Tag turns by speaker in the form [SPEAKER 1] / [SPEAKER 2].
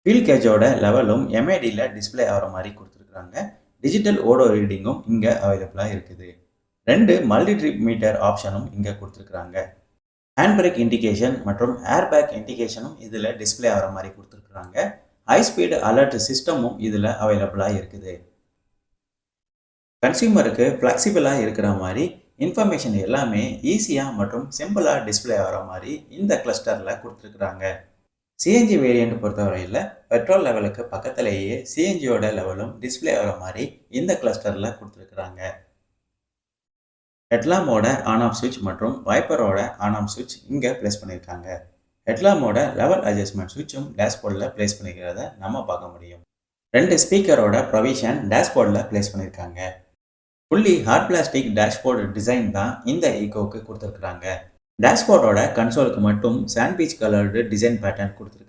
[SPEAKER 1] Fuel கேஜோட லெவலும் எம்ஐடியில் display ஆகிற மாதிரி கொடுத்துருக்குறாங்க. டிஜிட்டல் ஓடோ ரீடிங்கும் இங்கே அவைலபிளாக இருக்குது. 2 மல்டி ட்ரிப் மீட்டர் ஆப்ஷனும் இங்கே கொடுத்துருக்குறாங்க. ஹேண்ட் பிரேக் இண்டிகேஷன் மற்றும் ஏர் பேக் இண்டிகேஷனும் இதில் டிஸ்ப்ளே ஆகிற மாதிரி கொடுத்துருக்குறாங்க. ஹை ஸ்பீடு அலர்ட் சிஸ்டமும் இதில் அவைலபிளாக இருக்குது. கன்சியூமருக்கு ஃப்ளெக்சிபிளாக இருக்கிற மாதிரி இன்ஃபர்மேஷன் எல்லாமே ஈஸியாக மற்றும் சிம்பிளாக டிஸ்ப்ளே ஆகிற மாதிரி இந்த கிளஸ்டரில் கொடுத்துருக்குறாங்க. சிஎன்ஜி வேரியண்ட் பொறுத்தவரையில் பெட்ரோல் லெவலுக்கு பக்கத்திலேயே சிஎன்ஜியோட லெவலும் டிஸ்ப்ளே ஆகிற மாதிரி இந்த கிளஸ்டரில் கொடுத்துருக்குறாங்க. ஹெட்லாமோட ஆன் ஆஃப் சுவிட்ச் மற்றும் வைப்பரோட ஆன் ஆஃப் சுவிட்ச் இங்கே ப்ளேஸ் பண்ணியிருக்காங்க. ஹெட்லாமோட லெவல் அட்ஜஸ்ட்மெண்ட் சுவிட்சும் டேஷ்போர்டில் ப்ளேஸ் பண்ணிக்கிறத நம்ம பார்க்க முடியும். 2 ஸ்பீக்கரோட ப்ரொவிஷன் டேஷ்போர்டில் ப்ளேஸ் பண்ணியிருக்காங்க. Fully hard plastic dashboard design தான் இந்த ஈகோவுக்கு கொடுத்துருக்குறாங்க. டேஷ்போர்டோட கன்சோலுக்கு மட்டும் sand beach coloured design pattern கொடுத்துருக்கு.